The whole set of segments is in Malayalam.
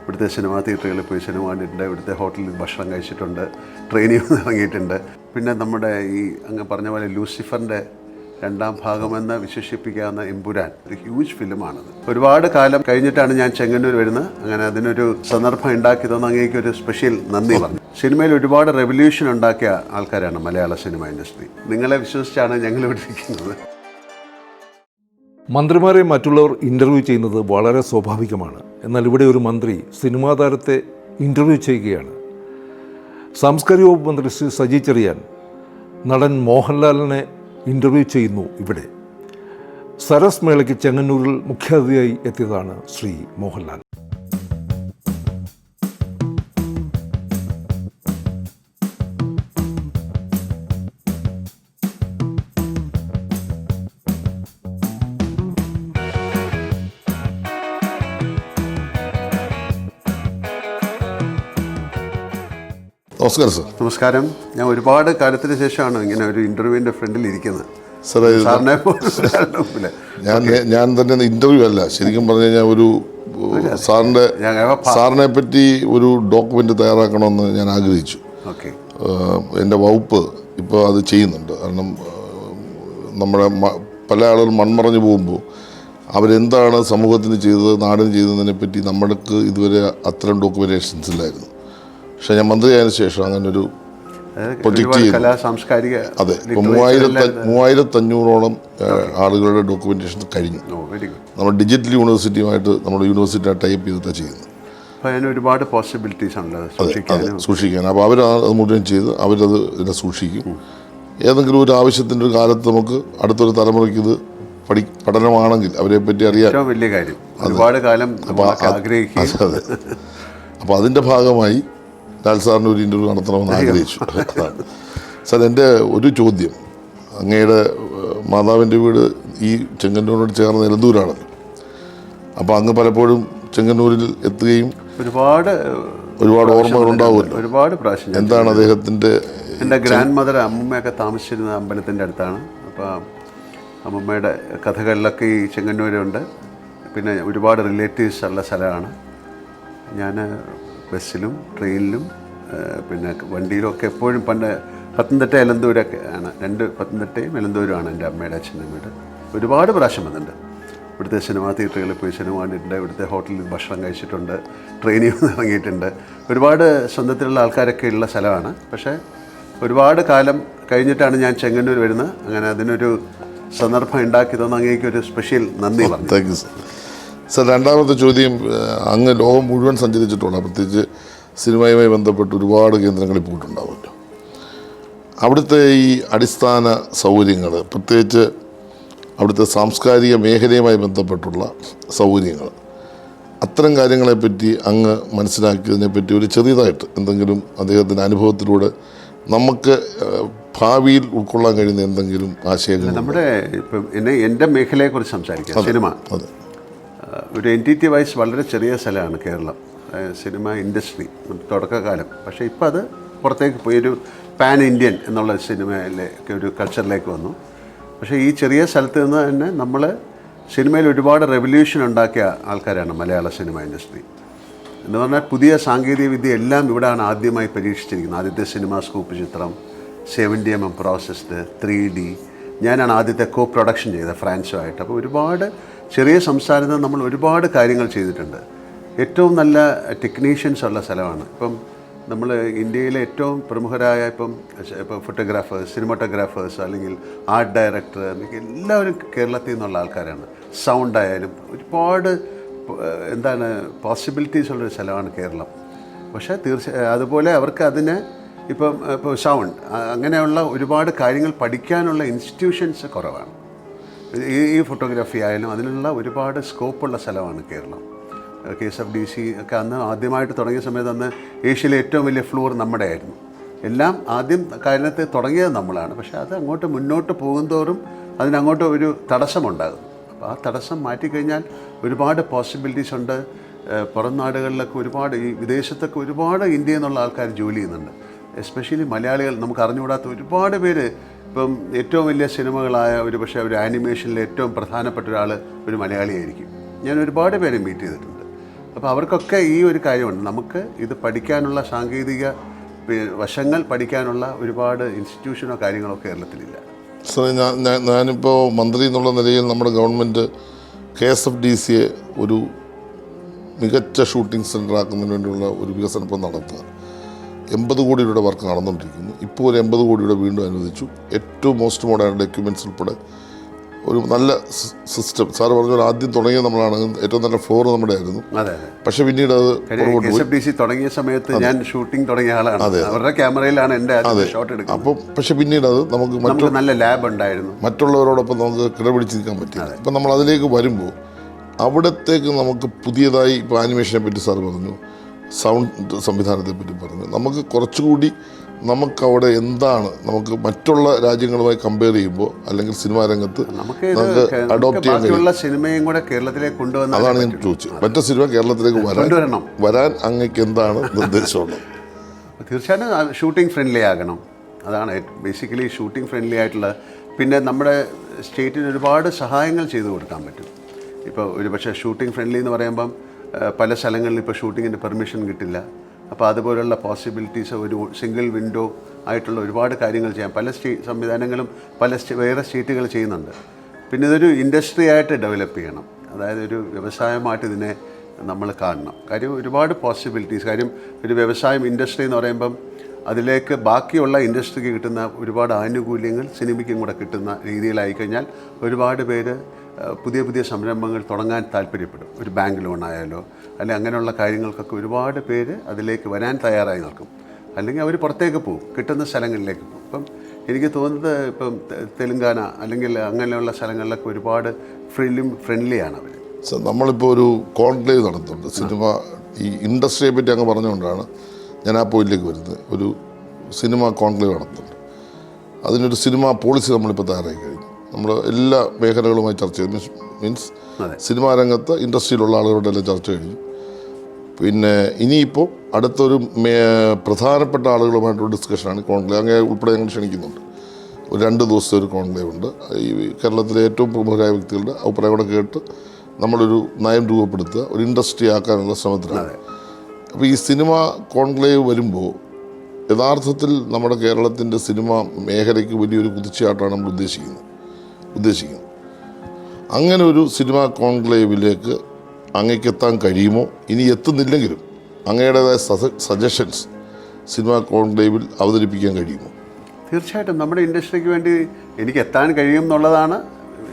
ഇവിടുത്തെ സിനിമാ തിയേറ്ററുകളിൽ പോയി സിനിമ കണ്ടിട്ടുണ്ട്, ഇവിടുത്തെ ഹോട്ടലിൽ ഭക്ഷണം കഴിച്ചിട്ടുണ്ട്, ട്രെയിനിൽ നിന്ന് ഇറങ്ങിയിട്ടുണ്ട്. പിന്നെ നമ്മുടെ ഈ അങ്ങ് പറഞ്ഞ പോലെ ലൂസിഫറിൻ്റെ രണ്ടാം ഭാഗമെന്ന് വിശേഷിപ്പിക്കാവുന്ന എമ്പുരാൻ ഒരു ഹ്യൂജ് ഫിലിമാണത്. ഒരുപാട് കാലം കഴിഞ്ഞിട്ടാണ് ഞാൻ ചെങ്ങന്നൂർ വരുന്നത്. അങ്ങനെ അതിനൊരു സന്ദർഭം ഉണ്ടാക്കി തന്ന അങ്ങേക്ക് ഒരു സ്പെഷ്യൽ നന്ദി പറഞ്ഞു. സിനിമയിൽ ഒരുപാട് റെവല്യൂഷൻ ഉണ്ടാക്കിയ ആൾക്കാരാണ് മലയാള സിനിമ ഇൻഡസ്ട്രി. നിങ്ങളെ വിശ്വസിച്ചാണ് ഞങ്ങളിവിടെ ഇരിക്കുന്നത്. മന്ത്രിമാരെ മറ്റുള്ളവർ ഇൻ്റർവ്യൂ ചെയ്യുന്നത് വളരെ സ്വാഭാവികമാണ്. എന്നാൽ ഇവിടെ ഒരു മന്ത്രി സിനിമാ താരത്തെ ഇൻ്റർവ്യൂ ചെയ്യുകയാണ്. സാംസ്കാരിക വകുപ്പ് മന്ത്രി ശ്രീ സജി ചെറിയാൻ നടൻ മോഹൻലാലിനെ ഇൻ്റർവ്യൂ ചെയ്യുന്നു. ഇവിടെ സരസ് മേളയ്ക്ക് ചെങ്ങന്നൂരിൽ മുഖ്യാതിഥിയായി എത്തിയതാണ് ശ്രീ മോഹൻലാൽ. നമസ്കാരം സാർ. നമസ്കാരം. ഞാൻ ഒരുപാട് കാലത്തിന് ശേഷമാണ് ഇങ്ങനെ ഒരു ഇൻ്റർവ്യൂവിൻ്റെ ഫ്രണ്ടിൽ ഇരിക്കുന്നത്. സാറേ, ഞാൻ തന്നെ ഇൻ്റർവ്യൂ അല്ല, ശരിക്കും പറഞ്ഞു കഴിഞ്ഞാൽ ഒരു സാറിനെ പറ്റി ഒരു ഡോക്യുമെൻ്റ് തയ്യാറാക്കണമെന്ന് ഞാൻ ആഗ്രഹിച്ചു. ഓക്കെ. എൻ്റെ വകുപ്പ് ഇപ്പോൾ അത് ചെയ്യുന്നുണ്ട്. കാരണം നമ്മുടെ പല ആളുകൾ മൺമറഞ്ഞു പോകുമ്പോൾ അവരെന്താണ് സമൂഹത്തിന് ചെയ്തത്, നാടിന് ചെയ്തതിനെ പറ്റി നമ്മൾക്ക് ഇതുവരെ അത്തരം ഡോക്യുമെൻറ്റേഷൻസ് ഇല്ലായിരുന്നു. പക്ഷേ ഞാൻ മന്ത്രിയായതിനു ശേഷം അങ്ങനെ ഒരു പ്രൊജക്റ്റ് സാംസ്കാരിക അതെ, ഇപ്പോൾ 3500ഓളം ആളുകളുടെ ഡോക്യുമെൻറ്റേഷൻ കഴിഞ്ഞു. നമ്മൾ ഡിജിറ്റൽ യൂണിവേഴ്സിറ്റിയുമായിട്ട് നമ്മുടെ യൂണിവേഴ്സിറ്റി ടൈപ്പ് ചെയ്തിട്ടാണ് ചെയ്യുന്നത്. അതിന് ഒരുപാട് പോസിബിലിറ്റീസ് ഉണ്ട് സൂക്ഷിക്കാൻ. അപ്പോൾ അവരത് മുഴുവൻ ചെയ്ത് അവരത് ഇതിനെ സൂക്ഷിക്കും. ഏതെങ്കിലും ഒരു ആവശ്യത്തിൻ്റെ ഒരു കാലത്ത് നമുക്ക് അടുത്തൊരു തലമുറയ്ക്ക് ഇത് പഠനമാണെങ്കിൽ അവരെ പറ്റി അറിയാൻ ഏറ്റവും വലിയ കാര്യം. ഒരുപാട് കാലം ആഗ്രഹിക്കും. അതെ. അപ്പോൾ അതിൻ്റെ ഭാഗമായി ലാൽ സാറിന് ഒരു ഇൻ്റർവ്യൂ നടത്തണമെന്ന് ആഗ്രഹിച്ചു. സാർ, എൻ്റെ ഒരു ചോദ്യം, അങ്ങയുടെ മാതാവിൻ്റെ വീട് ഈ ചെങ്ങന്നൂരിനോട് ചേർന്ന് നിലന്തൂരാണല്ലോ. അപ്പോൾ അങ്ങ് പലപ്പോഴും ചെങ്ങന്നൂരിൽ എത്തുകയും ഒരുപാട് ഓർമ്മകൾ ഉണ്ടാവുമല്ലോ. ഒരുപാട് പ്രാവശ്യം. എന്താണ് അദ്ദേഹത്തിൻ്റെ? എൻ്റെ ഗ്രാൻഡ് മദർ അമ്മൂമ്മയൊക്കെ താമസിച്ചിരുന്ന അമ്പലത്തിൻ്റെ അടുത്താണ്. അപ്പോൾ അമ്മൂമ്മയുടെ കഥകളിലൊക്കെ ഈ ചെങ്ങന്നൂരുണ്ട്. പിന്നെ ഒരുപാട് റിലേറ്റീവ്സ് ഉള്ള സ്ഥലമാണ്. ഞാൻ ബസ്സിലും ട്രെയിനിലും പിന്നെ വണ്ടിയിലും ഒക്കെ എപ്പോഴും പണ്ട് പത്തനംതിട്ട എലന്തൂരൊക്കെ ആണ്. പത്തനംതിട്ടയും എലന്തൂരുമാണ് എൻ്റെ അമ്മയുടെ അച്ഛൻ്റെ വീട്. ഒരുപാട് പ്രാവശ്യം വന്നിട്ടുണ്ട്. ഇവിടുത്തെ സിനിമാ തിയേറ്ററുകളിൽ പോയി സിനിമ കണ്ടിട്ടുണ്ട്, ഇവിടുത്തെ ഹോട്ടലിൽ ഭക്ഷണം കഴിച്ചിട്ടുണ്ട്, ട്രെയിനിൽ നിന്ന് ഇറങ്ങിയിട്ടുണ്ട്. ഒരുപാട് സ്വന്തത്തിലുള്ള ആൾക്കാരൊക്കെ ഉള്ള സ്ഥലമാണ്. പക്ഷേ ഒരുപാട് കാലം കഴിഞ്ഞിട്ടാണ് ഞാൻ ചെങ്ങന്നൂർ വരുന്നത്. അങ്ങനെ അതിനൊരു സന്ദർഭം ഉണ്ടാക്കി തന്ന അങ്ങേക്ക് ഒരു സ്പെഷ്യൽ നന്ദി പറഞ്ഞു. Thank you sir. സാർ, രണ്ടാമത്തെ ചോദ്യം, അങ്ങ് ലോകം മുഴുവൻ സഞ്ചരിച്ചിട്ടുണ്ട്. പ്രത്യേകിച്ച് സിനിമയുമായി ബന്ധപ്പെട്ട് ഒരുപാട് കേന്ദ്രങ്ങളിൽ പോയിട്ടുണ്ടാവുമല്ലോ. അവിടുത്തെ ഈ അടിസ്ഥാന സൗകര്യങ്ങൾ, പ്രത്യേകിച്ച് അവിടുത്തെ സാംസ്കാരിക മേഖലയുമായി ബന്ധപ്പെട്ടുള്ള സൗകര്യങ്ങൾ, അത്തരം കാര്യങ്ങളെപ്പറ്റി അങ്ങ് മനസ്സിലാക്കിയതിനെപ്പറ്റി ഒരു ചെറിയതായിട്ട് എന്തെങ്കിലും അദ്ദേഹത്തിൻ്റെ അനുഭവത്തിലൂടെ നമുക്ക് ഭാവിയിൽ ഉൾക്കൊള്ളാൻ കഴിയുന്ന എന്തെങ്കിലും ആശയങ്ങൾ? നമ്മുടെ ഇപ്പം എൻ്റെ മേഖലയെക്കുറിച്ച് സംസാരിക്കാം. സിനിമ ഒരു എൻറ്റിറ്റി വൈസ് വളരെ ചെറിയ സ്ഥലമാണ് കേരളം, സിനിമ ഇൻഡസ്ട്രി തുടക്കകാലം. പക്ഷേ ഇപ്പോൾ അത് പുറത്തേക്ക് പോയി ഒരു പാൻ ഇന്ത്യൻ എന്നുള്ള സിനിമയിലേക്ക് ഒരു കൾച്ചറിലേക്ക് വന്നു. പക്ഷേ ഈ ചെറിയ സ്ഥലത്ത് നിന്ന് തന്നെ നമ്മൾ സിനിമയിൽ ഒരുപാട് റെവല്യൂഷൻ ഉണ്ടാക്കിയ ആൾക്കാരാണ് മലയാള സിനിമ ഇൻഡസ്ട്രി എന്ന് പറഞ്ഞാൽ. പുതിയ സാങ്കേതിക വിദ്യ എല്ലാം ഇവിടെയാണ് ആദ്യമായി പരീക്ഷിച്ചിരിക്കുന്നത്. ആദ്യത്തെ സിനിമ സ്കൂപ്പ് ചിത്രം 70mm പ്രോസസ്ഡ് 3D ഞാനാണ് ആദ്യത്തെ കോ പ്രൊഡക്ഷൻ ചെയ്തത് ഫ്രാൻസുമായിട്ട്. അപ്പോൾ ഒരുപാട് ചെറിയ സംസ്ഥാനത്ത് നമ്മൾ ഒരുപാട് കാര്യങ്ങൾ ചെയ്തിട്ടുണ്ട്. ഏറ്റവും നല്ല ടെക്നീഷ്യൻസ് ഉള്ള സ്ഥലമാണ്. ഇപ്പം നമ്മൾ ഇന്ത്യയിലെ ഏറ്റവും പ്രമുഖരായ ഇപ്പോൾ ഫോട്ടോഗ്രാഫേഴ്സ്, സിനിമാറ്റോഗ്രാഫേഴ്സ് അല്ലെങ്കിൽ ആർട്ട് ഡയറക്ടർ എന്നൊക്കെ എല്ലാവരും കേരളത്തിൽ നിന്നുള്ള ആൾക്കാരാണ്. സൗണ്ട് ആയാലും ഒരുപാട് പോസിബിലിറ്റീസ് ഉള്ളൊരു സ്ഥലമാണ് കേരളം. പക്ഷേ അതുപോലെ അവർക്ക് അതിന് ഇപ്പോൾ സൗണ്ട് അങ്ങനെയുള്ള ഒരുപാട് കാര്യങ്ങൾ പഠിക്കാനുള്ള ഇൻസ്റ്റിറ്റ്യൂഷൻസ് കുറവാണ്. ഈ ഫോട്ടോഗ്രാഫി ആയാലും അതിനുള്ള ഒരുപാട് സ്കോപ്പുള്ള സ്ഥലമാണ് കേരളം. KSFDC ഒക്കെ അന്ന് ആദ്യമായിട്ട് തുടങ്ങിയ സമയത്ത് അന്ന് ഏഷ്യയിലെ ഏറ്റവും വലിയ ഫ്ലോർ നമ്മുടെ ആയിരുന്നു. എല്ലാം ആദ്യം കാര്യത്തെ തുടങ്ങിയത് നമ്മളാണ്. പക്ഷേ അത് അങ്ങോട്ട് മുന്നോട്ട് പോകുന്തോറും അതിനങ്ങോട്ട് ഒരു തടസ്സമുണ്ടാകും. അപ്പോൾ ആ തടസ്സം മാറ്റിക്കഴിഞ്ഞാൽ ഒരുപാട് പോസിബിലിറ്റീസ് ഉണ്ട്. പുറം നാടുകളിലൊക്കെ ഒരുപാട്, ഈ വിദേശത്തൊക്കെ ഒരുപാട് ഇന്ത്യയിൽ നിന്നുള്ള ആൾക്കാർ ജോലി ചെയ്യുന്നുണ്ട്. എസ്പെഷ്യലി മലയാളികൾ, നമുക്ക് അറിഞ്ഞുകൂടാത്ത ഒരുപാട് പേര്. ഇപ്പം ഏറ്റവും വലിയ സിനിമകളായ പക്ഷേ ഒരു ആനിമേഷനിൽ ഏറ്റവും പ്രധാനപ്പെട്ട ഒരാൾ ഒരു മലയാളിയായിരിക്കും. ഞാൻ ഒരുപാട് പേരെ മീറ്റ് ചെയ്തിട്ടുണ്ട്. അപ്പോൾ അവർക്കൊക്കെ ഈ ഒരു കാര്യമുണ്ട്, നമുക്ക് ഇത് പഠിക്കാനുള്ള സാങ്കേതിക വശങ്ങൾ പഠിക്കാനുള്ള ഒരുപാട് ഇൻസ്റ്റിറ്റ്യൂഷനോ കാര്യങ്ങളോ കേരളത്തിലില്ല. സാറേ, ഞാനിപ്പോൾ മന്ത്രി എന്നുള്ള നിലയിൽ നമ്മുടെ ഗവൺമെൻറ് KSFDCയെ ഒരു മികച്ച ഷൂട്ടിംഗ് സെൻ്റർ ആക്കുന്നതിന് വേണ്ടിയുള്ള ഒരു വികസനം ഇപ്പോൾ നടത്തുക. 80 കോടി രൂപയുടെ വർക്ക് നടന്നുകൊണ്ടിരിക്കുന്നു. ഇപ്പോൾ ഒരു 80 കോടി രൂപ വീണ്ടും അനുവദിച്ചു. ഏറ്റവും മോസ്റ്റ് മോഡേൺ ഡോക്യുമെൻറ്റ്സ് ഉൾപ്പെടെ ഒരു നല്ല സിസ്റ്റം. സാറ് പറഞ്ഞ പോലെ ആദ്യം തുടങ്ങിയത് നമ്മളാണ്, ഏറ്റവും നല്ല ഫ്ലോർ നമ്മുടെ ആയിരുന്നു. പക്ഷെ പിന്നീട് അത് KSFDC തുടങ്ങിയ സമയത്ത് ഞാൻ ഷൂട്ടിംഗ് തുടങ്ങിയ ആളാണ്. അവരുടെ ക്യാമറയിലാണ് എൻ്റെ ഷോട്ട് എടുക്കുന്നത്. അപ്പോൾ പക്ഷെ പിന്നീട് അത് നമുക്ക് നല്ല ലാബ് ഉണ്ടായിരുന്നു, മറ്റുള്ളവരോടൊപ്പം നമുക്ക് കിടപിടിച്ച് നിൽക്കാൻ പറ്റില്ല. ഇപ്പം നമ്മൾ അതിലേക്ക് വരുമ്പോൾ അവിടത്തേക്ക് നമുക്ക് പുതിയതായി ഇപ്പോൾ ആനിമേഷനെ പറ്റി സാർ പറഞ്ഞു, സൗണ്ട് സംവിധാനത്തെ പറ്റി പറഞ്ഞു. നമുക്ക് കുറച്ചുകൂടി നമുക്കവിടെ എന്താണ് നമുക്ക് മറ്റുള്ള രാജ്യങ്ങളുമായി കമ്പയർ ചെയ്യുമ്പോൾ അല്ലെങ്കിൽ സിനിമാ രംഗത്ത് നമുക്ക് അഡോപ്റ്റ് ചെയ്യാൻ കഴിയും. സിനിമയും കൂടെ കേരളത്തിലേക്ക് കൊണ്ടുവന്ന, അതാണ് ഞാൻ ചോദിച്ചത്. മറ്റു സിനിമ കേരളത്തിലേക്ക് വരാൻ അങ്ങേക്ക് എന്താണ് നിർദ്ദേശമുള്ളത്? തീർച്ചയായിട്ടും ഷൂട്ടിംഗ് ഫ്രണ്ട്ലി ആകണം. അതാണ് ബേസിക്കലി ഷൂട്ടിംഗ് ഫ്രണ്ട്ലി ആയിട്ടുള്ള. പിന്നെ നമ്മുടെ സ്റ്റേറ്റിന് ഒരുപാട് സഹായങ്ങൾ ചെയ്തു കൊടുക്കാൻ പറ്റും. ഇപ്പോൾ ഒരു പക്ഷേ ഷൂട്ടിംഗ് ഫ്രണ്ട്ലി എന്ന് പറയുമ്പം പല സ്ഥലങ്ങളിൽ ഇപ്പോൾ ഷൂട്ടിങ്ങിൻ്റെ പെർമിഷൻ കിട്ടില്ല. അപ്പോൾ അതുപോലുള്ള പോസിബിലിറ്റീസ്, ഒരു സിംഗിൾ വിൻഡോ ആയിട്ടുള്ള ഒരുപാട് കാര്യങ്ങൾ ചെയ്യാം. പല സംവിധാനങ്ങളും വേറെ സ്റ്റേറ്റുകൾ ചെയ്യുന്നുണ്ട്. പിന്നെ ഇതൊരു ഇൻഡസ്ട്രി ആയിട്ട് ഡെവലപ്പ് ചെയ്യണം. അതായത് ഒരു വ്യവസായമായിട്ട് ഇതിനെ നമ്മൾ കാണണം. കാര്യം ഒരുപാട് പോസിബിലിറ്റീസ്. കാര്യം ഒരു വ്യവസായം, ഇൻഡസ്ട്രി എന്ന് പറയുമ്പം അതിലേക്ക് ബാക്കിയുള്ള ഇൻഡസ്ട്രിക്ക് കിട്ടുന്ന ഒരുപാട് ആനുകൂല്യങ്ങൾ സിനിമയ്ക്കും കൂടെ കിട്ടുന്ന രീതിയിലായി കഴിഞ്ഞാൽ ഒരുപാട് പേര് പുതിയ പുതിയ സംരംഭങ്ങൾ തുടങ്ങാൻ താല്പര്യപ്പെടും. ഒരു ബാങ്ക് ലോൺ ആയാലോ അല്ലെങ്കിൽ അങ്ങനെയുള്ള കാര്യങ്ങൾക്കൊക്കെ ഒരുപാട് പേര് അതിലേക്ക് വരാൻ തയ്യാറായി നിൽക്കും. അല്ലെങ്കിൽ അവർ പുറത്തേക്ക് പോകും, കിട്ടുന്ന സ്ഥലങ്ങളിലേക്ക് പോകും. ഇപ്പം എനിക്ക് തോന്നുന്നത് ഇപ്പം തെലുങ്കാന അല്ലെങ്കിൽ അങ്ങനെയുള്ള സ്ഥലങ്ങളിലൊക്കെ ഒരുപാട് ഫിലിം ഫ്രണ്ട്ലിയാണ് അവർ. നമ്മളിപ്പോൾ ഒരു കോൺക്ലേവ് നടത്തുന്നുണ്ട് സിനിമ, ഈ ഇൻഡസ്ട്രിയെ പറ്റി അങ്ങ് പറഞ്ഞുകൊണ്ടാണ് ഞാൻ ആ പോയിന്റിലേക്ക് വരുന്നത്. ഒരു സിനിമ കോൺക്ലേവ് നടത്തുന്നുണ്ട്. അതിനൊരു സിനിമ പോളിസി നമ്മളിപ്പോൾ തയ്യാറായി കഴിഞ്ഞു. നമ്മൾ എല്ലാ മേഖലകളുമായി ചർച്ച ചെയ്തു. മീൻസ് സിനിമാ രംഗത്ത് ഇൻഡസ്ട്രിയിലുള്ള ആളുകളുടെ എല്ലാം ചർച്ച കഴിഞ്ഞു. പിന്നെ ഇനിയിപ്പോൾ അടുത്തൊരു പ്രധാനപ്പെട്ട ആളുകളുമായിട്ടുള്ള ഡിസ്കഷനാണ് കോൺക്ലേവ്. അങ്ങനെ ഉൾപ്പെടെ ഞങ്ങൾ ക്ഷണിക്കുന്നുണ്ട്. ഒരു 2 ദിവസത്തെ ഒരു കോൺക്ലേവ് ഉണ്ട്. ഈ കേരളത്തിലെ ഏറ്റവും പ്രമുഖരായ വ്യക്തികളുടെ അഭിപ്രായം കൂടെ കേട്ട് നമ്മളൊരു നയം രൂപപ്പെടുത്തുക, ഒരു ഇൻഡസ്ട്രി ആക്കാനുള്ള ശ്രമത്തിലാണ്. അപ്പോൾ ഈ സിനിമ കോൺക്ലേവ് വരുമ്പോൾ യഥാർത്ഥത്തിൽ നമ്മുടെ കേരളത്തിൻ്റെ സിനിമ മേഖലയ്ക്ക് വലിയൊരു കുതിച്ചുചാട്ടമാണ് നമ്മൾ ഉദ്ദേശിക്കുന്നത്. അങ്ങനെ ഒരു സിനിമ കോൺക്ലേവിലേക്ക് അങ്ങേക്ക് എത്താൻ കഴിയുമോ? ഇനി എത്തുന്നില്ലെങ്കിലും അങ്ങയുടേതായ സജഷൻസ് സിനിമ കോൺക്ലേവിൽ അവതരിപ്പിക്കാൻ കഴിയുമോ? തീർച്ചയായിട്ടും നമ്മുടെ ഇൻഡസ്ട്രിക്ക് വേണ്ടി എനിക്ക് എത്താൻ കഴിയും എന്നുള്ളതാണ്.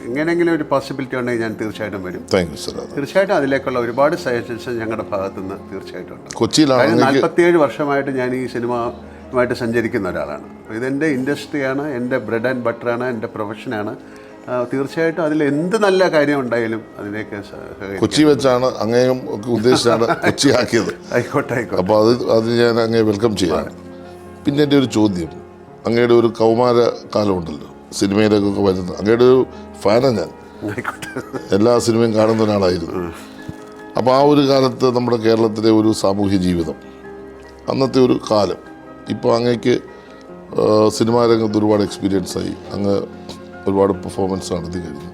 എങ്ങനെയെങ്കിലും ഒരു പോസിബിലിറ്റി ഉണ്ടെങ്കിൽ ഞാൻ തീർച്ചയായിട്ടും വരും. Thank you sir. തീർച്ചയായിട്ടും അതിലേക്കുള്ള ഒരുപാട് സജഷൻസ് ഞങ്ങളുടെ ഭാഗത്തുനിന്ന് തീർച്ചയായിട്ടും ഉണ്ട്. കൊച്ചിയിലാണ് 47 വർഷമായിട്ട് ഞാൻ ഈ സിനിമയുമായിട്ട് സഞ്ചരിക്കുന്ന ഒരാളാണ്. അപ്പോൾ ഇതെൻ്റെ ഇൻഡസ്ട്രിയാണ്, എൻ്റെ ബ്രെഡ് ആൻഡ് ബട്ടറാണ്, എൻ്റെ പ്രൊഫഷനാണ്. തീർച്ചയായിട്ടും അതിൽ എന്ത് നല്ല കാര്യം ഉണ്ടായാലും അതിലേക്ക് കൊച്ചി വെച്ചാണ് അങ്ങേയും ഒക്കെ ഉദ്ദേശിച്ചാണ് കൊച്ചി ആക്കിയത്. ആയിക്കോട്ടെ. അപ്പോൾ അത് ഞാൻ അങ്ങേ വെൽക്കം ചെയ്യാം. പിന്നെ എൻ്റെ ഒരു ചോദ്യം, അങ്ങയുടെ ഒരു കൗമാര കാലമുണ്ടല്ലോ സിനിമയിലേക്കൊക്കെ വരുന്നത്, അങ്ങയുടെ ഒരു ഫാനാണ് ഞാൻ. എല്ലാ സിനിമയും കാണുന്ന ഒരാളായിരുന്നു. അപ്പോൾ ആ ഒരു കാലത്ത് നമ്മുടെ കേരളത്തിലെ ഒരു സാമൂഹ്യ ജീവിതം, അന്നത്തെ ഒരു കാലം, ഇപ്പോൾ അങ്ങേക്ക് സിനിമാ രംഗത്ത് ഒരുപാട് എക്സ്പീരിയൻസ് ആയി, അങ്ങ് ഒരുപാട് പെർഫോമൻസ് നടത്തി കഴിഞ്ഞു.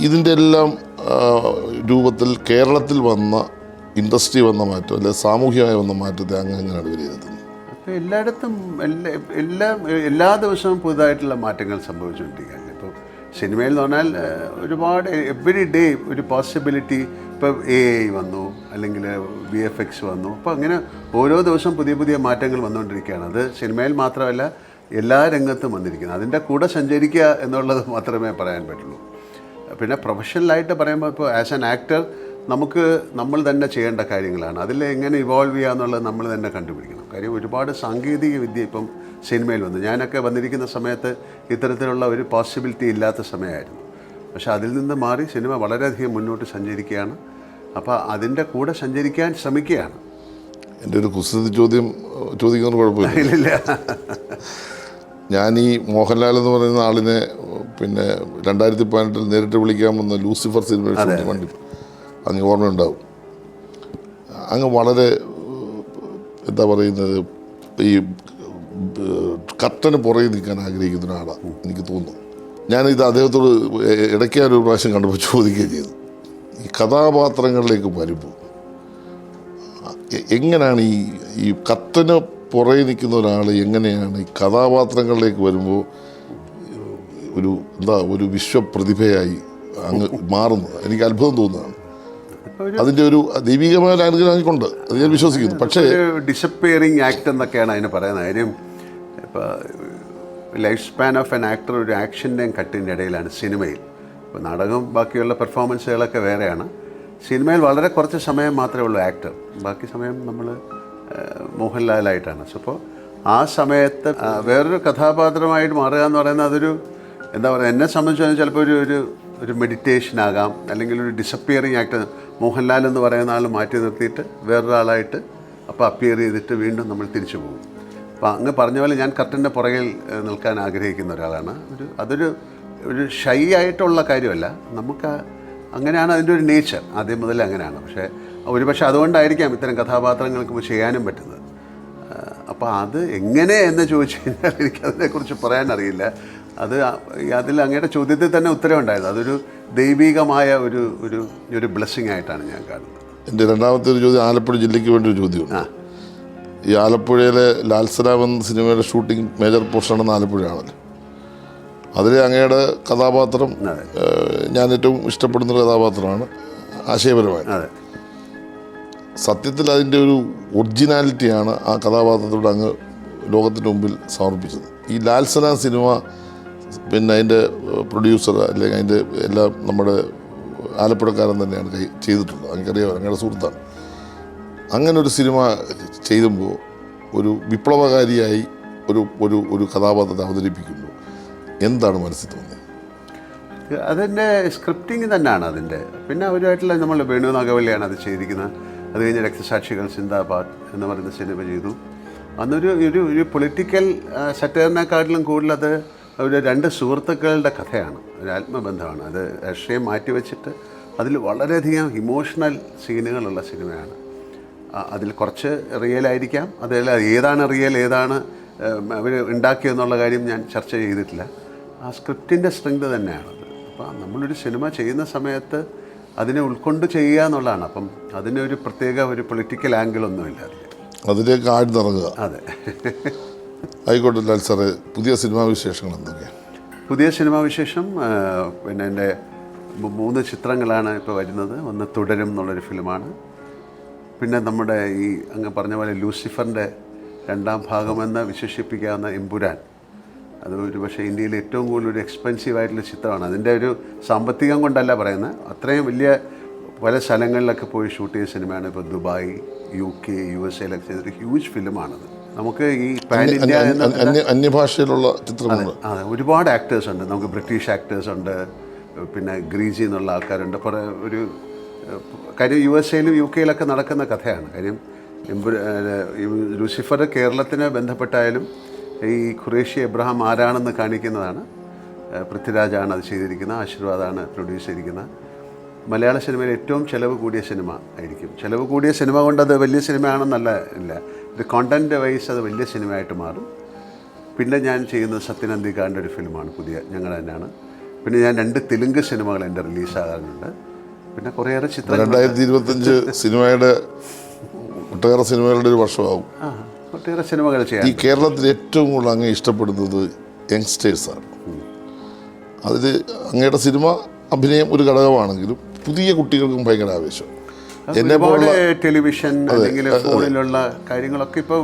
ഇതിൻ്റെ എല്ലാം രൂപത്തിൽ കേരളത്തിൽ വന്ന ഇൻഡസ്ട്രി വന്ന മാറ്റം അല്ലെങ്കിൽ സാമൂഹികമായി വന്ന മാറ്റത്തെ അങ്ങ് എങ്ങനെയാണ് വിലയിരുത്തുന്നത്? അപ്പോൾ എല്ലായിടത്തും എല്ലാ ദിവസവും പുതുതായിട്ടുള്ള മാറ്റങ്ങൾ സംഭവിച്ചുകൊണ്ടിരിക്കുകയാണ്. ഇപ്പോൾ സിനിമയിൽ എന്ന് പറഞ്ഞാൽ ഒരുപാട് എവറി ഡേ ഒരു പോസിബിലിറ്റി. ഇപ്പോൾ AI വന്നു, അല്ലെങ്കിൽ VFX വന്നു. അപ്പോൾ അങ്ങനെ ഓരോ ദിവസവും പുതിയ പുതിയ മാറ്റങ്ങൾ വന്നുകൊണ്ടിരിക്കുകയാണ്. അത് സിനിമയിൽ മാത്രമല്ല എല്ലാ രംഗത്തും വന്നിരിക്കുന്നത്. അതിൻ്റെ കൂടെ സഞ്ചരിക്കുക എന്നുള്ളത് മാത്രമേ പറയാൻ പറ്റുള്ളൂ. പിന്നെ പ്രൊഫഷണലായിട്ട് പറയുമ്പോൾ ഇപ്പോൾ ആസ് ആൻ ആക്ടർ നമ്മൾ തന്നെ ചെയ്യേണ്ട കാര്യങ്ങളാണ്. അതിൽ എങ്ങനെ ഇവോൾവ് ചെയ്യുക എന്നുള്ളത് നമ്മൾ തന്നെ കണ്ടുപിടിക്കണം. കാര്യം ഒരുപാട് സാങ്കേതിക വിദ്യ ഇപ്പം സിനിമയിൽ വന്നു. ഞാനൊക്കെ വന്നിരിക്കുന്ന സമയത്ത് ഇത്തരത്തിലുള്ള ഒരു പോസിബിലിറ്റി ഇല്ലാത്ത സമയമായിരുന്നു. പക്ഷേ അതിൽ നിന്ന് മാറി സിനിമ വളരെയധികം മുന്നോട്ട് സഞ്ചരിക്കുകയാണ്. അപ്പോൾ അതിൻ്റെ കൂടെ സഞ്ചരിക്കാൻ ശ്രമിക്കുകയാണ്. എൻ്റെ ഒരു കുസൃതി ചോദ്യം ചോദിക്കുന്നത് കുഴപ്പമില്ല. ഞാൻ ഈ മോഹൻലാൽ എന്ന് പറയുന്ന ആളിനെ പിന്നെ 2018 നേരിട്ട് വിളിക്കാമെന്ന് ലൂസിഫർ സിനിമ വണ്ടി അങ്ങ് ഓർമ്മയുണ്ടാവും. അങ്ങ് വളരെ എന്താ പറയുന്നത്, ഈ കർട്ടന് പുറകെ നിൽക്കാൻ ആഗ്രഹിക്കുന്ന ഒരാളാണ് എനിക്ക് തോന്നുന്നു. ഞാനിത് അദ്ദേഹത്തോട് ഇടയ്ക്ക് ഒരു പ്രാവശ്യം കണ്ടപ്പോൾ ചോദിക്കുകയും ചെയ്തു. ഈ കഥാപാത്രങ്ങളിലേക്ക് വരുമ്പോൾ എങ്ങനെയാണ് ഈ കത്തിന് പുറകെ നിൽക്കുന്ന ഒരാൾ എങ്ങനെയാണ് ഈ കഥാപാത്രങ്ങളിലേക്ക് വരുമ്പോൾ ഒരു വിശ്വപ്രതിഭയായി അങ്ങ് മാറുന്നത്? എനിക്ക് അത്ഭുതം തോന്നുന്നതാണ്. അതിൻ്റെ ഒരു ദൈവികമായ ഒരു അനുഗ്രഹം കൊണ്ട് അത് ഞാൻ വിശ്വസിക്കുന്നു. പക്ഷേ ഡിസപ്പിയറിങ് ആക്ട് എന്നൊക്കെയാണ് അതിന് പറയുന്നത്. കാര്യം ഇപ്പോൾ life span of an actor ഒരു ആക്ഷൻ്റെയും കട്ടിൻ്റെ ഇടയിലാണ് സിനിമയിൽ. ഇപ്പോൾ നാടകം ബാക്കിയുള്ള പെർഫോമൻസുകളൊക്കെ വേറെയാണ്. സിനിമയിൽ വളരെ കുറച്ച് സമയം മാത്രമേ ഉള്ളൂ ആക്ടർ, ബാക്കി സമയം നമ്മൾ മോഹൻലാലായിട്ടാണ്. സോ അപ്പോൾ ആ സമയത്ത് വേറൊരു കഥാപാത്രമായിട്ട് മാറുക എന്ന് പറയുന്നത് അതൊരു എന്താ പറയുക, എന്നെ സംബന്ധിച്ച് ചിലപ്പോൾ ഒരു മെഡിറ്റേഷനാകാം, അല്ലെങ്കിൽ ഒരു ഡിസപ്പിയറിങ് ആക്ട്. മോഹൻലാൽ എന്ന് പറയുന്ന ആൾ മാറ്റി നിർത്തിയിട്ട് വേറൊരാളായിട്ട് അപ്പോൾ അപ്പിയർ ചെയ്തിട്ട് വീണ്ടും നമ്മൾ തിരിച്ചു പോകും. അപ്പോൾ അങ്ങ് പറഞ്ഞ പോലെ ഞാൻ കർട്ടൻ്റെ പുറകിൽ നിൽക്കാൻ ആഗ്രഹിക്കുന്ന ഒരാളാണ്. അതൊരു ഷൈ ആയിട്ടുള്ള കാര്യമല്ല, നമുക്ക് അങ്ങനെയാണ് അതിൻ്റെ ഒരു നേച്ചർ, ആദ്യം മുതലേ അങ്ങനെയാണ്. പക്ഷേ അതുകൊണ്ടായിരിക്കാം ഇത്തരം കഥാപാത്രങ്ങൾക്ക് ചെയ്യാനും പറ്റുന്നത്. അപ്പോൾ അത് എങ്ങനെ എന്ന് ചോദിച്ചു കഴിഞ്ഞാൽ എനിക്കതിനെക്കുറിച്ച് പറയാനറിയില്ല. അതിൽ അങ്ങയുടെ ചോദ്യത്തിൽ തന്നെ ഉത്തരവുണ്ടായിരുന്നു. അതൊരു ദൈവികമായ ഒരു ബ്ലെസ്സിങ് ആയിട്ടാണ് ഞാൻ കാണുന്നത്. എൻ്റെ രണ്ടാമത്തെ ഒരു ചോദ്യം ആലപ്പുഴ ജില്ലയ്ക്ക് വേണ്ടി ഒരു ചോദ്യമുണ്ട്. ഈ ആലപ്പുഴയിലെ ലാൽസലാം എന്ന സിനിമയുടെ ഷൂട്ടിംഗ് മേജർ പോർഷനാണെന്ന് ആലപ്പുഴയാണല്ലോ. അതിൽ അങ്ങയുടെ കഥാപാത്രം ഞാൻ ഏറ്റവും ഇഷ്ടപ്പെടുന്നൊരു കഥാപാത്രമാണ് ആശയപരമായി. സത്യത്തിൽ അതിൻ്റെ ഒരു ഒറിജിനാലിറ്റിയാണ് ആ കഥാപാത്രത്തോട് അങ്ങ് ലോകത്തിൻ്റെ മുമ്പിൽ സമർപ്പിച്ചത്. ഈ ലാൽസലാം സിനിമ പിന്നെ അതിൻ്റെ പ്രൊഡ്യൂസർ അല്ലെങ്കിൽ അതിൻ്റെ എല്ലാം നമ്മുടെ ആലപ്പുഴക്കാരൻ തന്നെയാണ് ചെയ്തിട്ടുള്ളത്. എനിക്കറിയാം, ഞങ്ങളുടെ സുഹൃത്താണ്. അങ്ങനെ ഒരു സിനിമ ചെയ്യുമ്പോൾ ഒരു വിപ്ലവകാരിയായി ഒരു കഥാപാത്രത്തെ അവതരിപ്പിക്കുമ്പോൾ എന്താണ് മനസ്സിൽ തോന്നിയത്? അതിൻ്റെ സ്ക്രിപ്റ്റിങ് തന്നെയാണ് അതിൻ്റെ. പിന്നെ അവരുമായിട്ടുള്ള നമ്മൾ വേണു നാഗവല്ലിയാണ് അത് ചെയ്തിരിക്കുന്നത്. അത് കഴിഞ്ഞ് രക്തസാക്ഷികൾ സിന്ദാബാദ് എന്ന് പറയുന്ന സിനിമ ചെയ്തു. അന്നൊരു പൊളിറ്റിക്കൽ സറ്റയറിനെക്കാട്ടിലും കൂടുതൽ അത് രണ്ട് സുഹൃത്തുക്കളുടെ കഥയാണ്, ഒരു ആത്മബന്ധമാണ്. അത് രാഷ്ട്രീയം മാറ്റിവെച്ചിട്ട് അതിൽ വളരെയധികം ഇമോഷണൽ സീനുകളുള്ള സിനിമയാണ്. അതിൽ കുറച്ച് റിയലായിരിക്കാം, അതല്ല ഏതാണ് റിയൽ ഏതാണ് അവർ ഉണ്ടാക്കിയെന്നുള്ള കാര്യം ഞാൻ ചർച്ച ചെയ്തിട്ടില്ല. ആ സ്ക്രിപ്റ്റിൻ്റെ സ്ട്രെങ്ത് തന്നെയാണത്. അപ്പോൾ നമ്മളൊരു സിനിമ ചെയ്യുന്ന സമയത്ത് അതിനെ ഉൾക്കൊണ്ട് ചെയ്യുക എന്നുള്ളതാണ്. അപ്പം അതിനൊരു പ്രത്യേക ഒരു പൊളിറ്റിക്കൽ ആംഗിളൊന്നുമില്ല അതിലേക്ക് ആഴ്ന്നിറങ്ങുക. അതെ. ആയിക്കോട്ടെ ലാൽ സാറേ, പുതിയ സിനിമാ വിശേഷങ്ങൾ എന്തൊക്കെയാണ്? പുതിയ സിനിമാ വിശേഷം പിന്നെ എൻ്റെ 3 ചിത്രങ്ങളാണ് ഇപ്പോൾ വരുന്നത്. ഒന്ന് തുടരും എന്നുള്ളൊരു ഫിലിമാണ്. പിന്നെ നമ്മുടെ ഈ അങ്ങ് പറഞ്ഞ പോലെ ലൂസിഫറിൻ്റെ 2ാം ഭാഗമെന്ന് വിശേഷിപ്പിക്കാവുന്ന എമ്പുരാൻ. അത് പക്ഷേ ഇന്ത്യയിൽ ഏറ്റവും കൂടുതൽ ഒരു എക്സ്പെൻസീവായിട്ടുള്ള ചിത്രമാണ്. അതിൻ്റെ ഒരു സാമ്പത്തികം കൊണ്ടല്ല പറയുന്നത്, അത്രയും വലിയ പല സ്ഥലങ്ങളിലൊക്കെ പോയി ഷൂട്ട് ചെയ്ത സിനിമയാണ്. ഇപ്പോൾ ദുബായ്, UK, USA ചെയ്തൊരു ഹ്യൂജ് ഫിലിമാണത്. നമുക്ക് ഈ പാൻ ഇന്ത്യ അന്യഭാഷയിലുള്ള ചിത്രമാണ്. അതെ, ഒരുപാട് ആക്ടേഴ്സ് ഉണ്ട്. നമുക്ക് ബ്രിട്ടീഷ് ആക്ടേഴ്സ് ഉണ്ട്, പിന്നെ ഗ്രീസി എന്നുള്ള ആൾക്കാരുണ്ട്. ഒരു കാര്യം USA-ലും UK-ലൊക്കെ നടക്കുന്ന കഥയാണ്. കാര്യം ലൂസിഫർ കേരളത്തിന് ബന്ധപ്പെട്ടായാലും ഈ ഖുറേഷി എബ്രഹാം ആരാണെന്ന് കാണിക്കുന്നതാണ്. പൃഥ്വിരാജാണ് അത് ചെയ്തിരിക്കുന്നത്, ആശീർവാദാണ് പ്രൊഡ്യൂസ് ചെയ്തിരിക്കുന്നത്. മലയാള സിനിമയിൽ ഏറ്റവും ചിലവ് കൂടിയ സിനിമ ആയിരിക്കും. ചിലവ് കൂടിയ സിനിമ കൊണ്ട് അത് വലിയ സിനിമയാണെന്നല്ല ഇല്ല, ഇത് കോണ്ടൻറ്റ് വൈസ് അത് വലിയ സിനിമയായിട്ട് മാറും. പിന്നെ ഞാൻ ചെയ്യുന്നത് സത്യനന്ദിക്കാരൻ്റെ ഒരു ഫിലിമാണ്, പുതിയ ഞങ്ങൾ തന്നെയാണ്. പിന്നെ ഞാൻ 2 തെലുങ്ക് സിനിമകൾ എൻ്റെ റിലീസാകാറുണ്ട്. പിന്നെ കുറേയേറെ ചിത്രങ്ങൾ. 2025 സിനിമയുടെ ഒട്ടേറെ സിനിമകളുടെ ഒരു വർഷമാകും. ഒട്ടേറെ സിനിമകൾ ചെയ്യാം. ഈ കേരളത്തിൽ ഏറ്റവും കൂടുതൽ അങ്ങ് ഇഷ്ടപ്പെടുന്നത് യങ്സ്റ്റേഴ്സാണ്. അതിൽ അങ്ങയുടെ സിനിമ അഭിനയം ഒരു ഘടകമാണെങ്കിലും പുതിയ കുട്ടികൾക്കും ഭയങ്കര ആവേശം. ഒരുപാട് ടെലിവിഷൻ അല്ലെങ്കിൽ ഫോണിലുള്ള കാര്യങ്ങളൊക്കെ ഇപ്പോൾ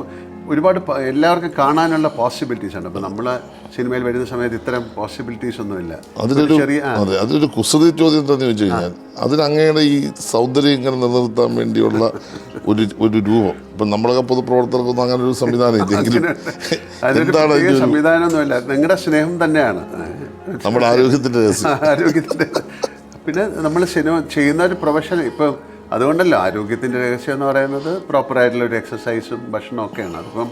ഒരുപാട് എല്ലാവർക്കും കാണാനുള്ള പോസിബിലിറ്റീസ് ഉണ്ട്. അപ്പോൾ നമ്മൾ സിനിമയിൽ വരുന്ന സമയത്ത് ഇത്തരം പോസിബിലിറ്റീസ് ഒന്നുമില്ല. അതൊരു കുസൃതി ചോദ്യം എന്താണെന്ന് ചോദിച്ചു കഴിഞ്ഞാൽ, അതിനങ്ങയുടെ ഈ സൗന്ദര്യം ഇങ്ങനെ നിലനിർത്താൻ വേണ്ടിയുള്ള ഒരു രൂപം. ഇപ്പം നമ്മളൊക്കെ പൊതുപ്രവർത്തകർക്കൊന്നും അങ്ങനെ ഒരു സംവിധാനം ഇല്ലെങ്കിലും എന്താണ് സംവിധാനമൊന്നുമില്ല, നിങ്ങളുടെ സ്നേഹം തന്നെയാണ് നമ്മുടെ ആരോഗ്യത്തിൻ്റെ ആരോഗ്യത്തിൻ്റെ. പിന്നെ നമ്മൾ സിനിമ ചെയ്യുന്ന ഒരു പ്രൊഫഷൻ ഇപ്പം അതുകൊണ്ടല്ലോ ആരോഗ്യത്തിൻ്റെ രഹസ്യം എന്ന് പറയുന്നത് പ്രോപ്പറായിട്ടുള്ള ഒരു എക്സസൈസും ഭക്ഷണവും ഒക്കെയാണ്. അതിപ്പം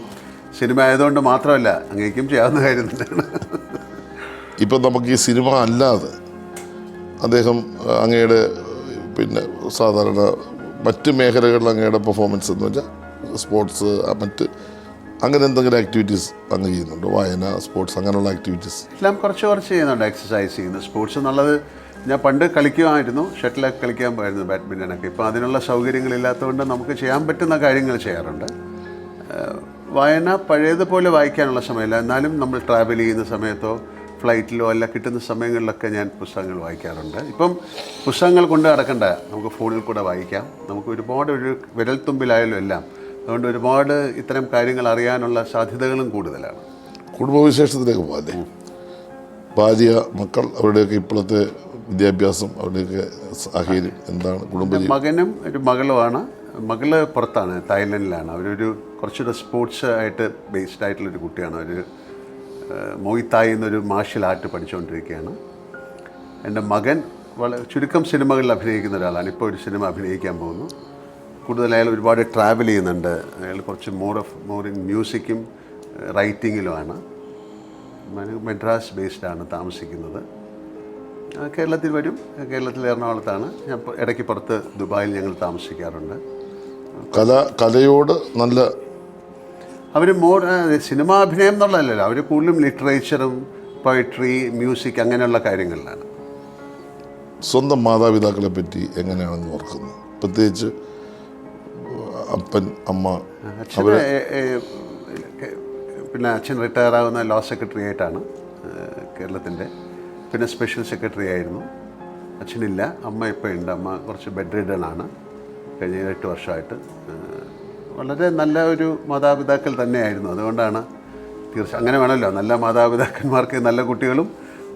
സിനിമ ആയതുകൊണ്ട് മാത്രമല്ല, അങ്ങേക്കും ചെയ്യാവുന്ന കാര്യം തന്നെയാണ്. ഇപ്പം നമുക്ക് ഈ സിനിമ അല്ലാതെ അദ്ദേഹം അങ്ങയുടെ പിന്നെ സാധാരണ മറ്റ് മേഖലകളിൽ അങ്ങയുടെ പെർഫോമൻസ് എന്ന് വെച്ചാൽ സ്പോർട്സ്, മറ്റ് അങ്ങനെ എന്തെങ്കിലും ആക്ടിവിറ്റീസ് അങ്ങ് ചെയ്യുന്നുണ്ടോ? വായന, സ്പോർട്സ്, അങ്ങനെയുള്ള ആക്ടിവിറ്റീസ് എല്ലാം കുറച്ച് ചെയ്യുന്നുണ്ട്. എക്സസൈസ് ചെയ്യുന്നു. സ്പോർട്സ് എന്നുള്ളത് ഞാൻ പണ്ട് കളിക്കുമായിരുന്നു, ഷട്ടിലൊക്കെ കളിക്കാൻ പോയിരുന്നു, ബാഡ്മിൻ്റനൊക്കെ. ഇപ്പോൾ അതിനുള്ള സൗകര്യങ്ങളില്ലാത്തതുകൊണ്ട് നമുക്ക് ചെയ്യാൻ പറ്റുന്ന കാര്യങ്ങൾ ചെയ്യാറുണ്ട്. വായന പഴയതുപോലെ വായിക്കാനുള്ള സമയമില്ല, എന്നാലും നമ്മൾ ട്രാവൽ ചെയ്യുന്ന സമയത്തോ ഫ്ലൈറ്റിലോ അല്ല കിട്ടുന്ന സമയങ്ങളിലൊക്കെ ഞാൻ പുസ്തകങ്ങൾ വായിക്കാറുണ്ട്. ഇപ്പം പുസ്തകങ്ങൾ കൊണ്ട് നടക്കണ്ട, നമുക്ക് ഫോണിൽ കൂടെ വായിക്കാം. നമുക്ക് ഒരുപാട് ഒരു വിരൽത്തുമ്പിലായാലും എല്ലാം. അതുകൊണ്ട് ഒരുപാട് ഇത്തരം കാര്യങ്ങൾ അറിയാനുള്ള സാധ്യതകളും കൂടുതലാണ്. കുടുംബവിശേഷത്തിലേക്ക് പോകാല്ലേ? ഭാര്യ, മക്കൾ, അവരുടെയൊക്കെ ഇപ്പോഴത്തെ വിദ്യാഭ്യാസം, അവരുടെയൊക്കെ സാഹചര്യം എന്താണ്? മകനും ഒരു മകളുമാണ്. മകള് പുറത്താണ്, തായ്ലൻഡിലാണ്. അവരൊരു കുറച്ചുകൂടെ സ്പോർട്സ് ആയിട്ട് ബേസ്ഡ് ആയിട്ടുള്ളൊരു കുട്ടിയാണ്. ഒരു മോയിത്തായ് എന്നൊരു മാർഷ്യൽ ആർട്ട് പഠിച്ചുകൊണ്ടിരിക്കുകയാണ്. എൻ്റെ മകൻ ചുരുക്കം സിനിമകളിൽ അഭിനയിക്കുന്ന ഒരാളാണ്. ഇപ്പോൾ ഒരു സിനിമ അഭിനയിക്കാൻ പോകുന്നു. കൂടുതൽ അയാൾ ഒരുപാട് ട്രാവൽ ചെയ്യുന്നുണ്ട്. അയാൾ കുറച്ച് മോർ ഇൻ മ്യൂസിക്കും റൈറ്റിങ്ങിലുമാണ്. മദ്രാസ് ബേസ്ഡാണ് താമസിക്കുന്നത്. കേരളത്തിൽ വരും. കേരളത്തിൽ എറണാകുളത്താണ്. ഞാൻ ഇടയ്ക്ക് പുറത്ത് ദുബായിൽ ഞങ്ങൾ താമസിക്കാറുണ്ട്. കലയോട് നല്ല അവർ സിനിമാ അഭിനയം എന്നുള്ളതല്ലല്ലോ, അവർ കൂടുതലും ലിറ്ററേച്ചറും പോയട്രി, മ്യൂസിക് അങ്ങനെയുള്ള കാര്യങ്ങളിലാണ്. സ്വന്തം മാതാപിതാക്കളെ പറ്റി എങ്ങനെയാണെന്ന് ഓർക്കുന്നു? പ്രത്യേകിച്ച് അപ്പൻ, അമ്മ. അച്ഛന് പിന്നെ അച്ഛൻ റിട്ടയർ ആകുന്ന ലോ സെക്രട്ടറി ആയിട്ടാണ് കേരളത്തിൻ്റെ. പിന്നെ സ്പെഷ്യൽ സെക്രട്ടറി ആയിരുന്നു. അച്ഛനില്ല. അമ്മ ഇപ്പോൾ ഉണ്ട്. അമ്മ കുറച്ച് ബെഡ് റിഡൺ ആണ് കഴിഞ്ഞ 8 വർഷമായിട്ട്. വളരെ നല്ല ഒരു മാതാപിതാക്കൾ തന്നെയായിരുന്നു. അതുകൊണ്ടാണ് അങ്ങനെ വേണമല്ലോ, നല്ല മാതാപിതാക്കന്മാർക്ക് നല്ല കുട്ടികളും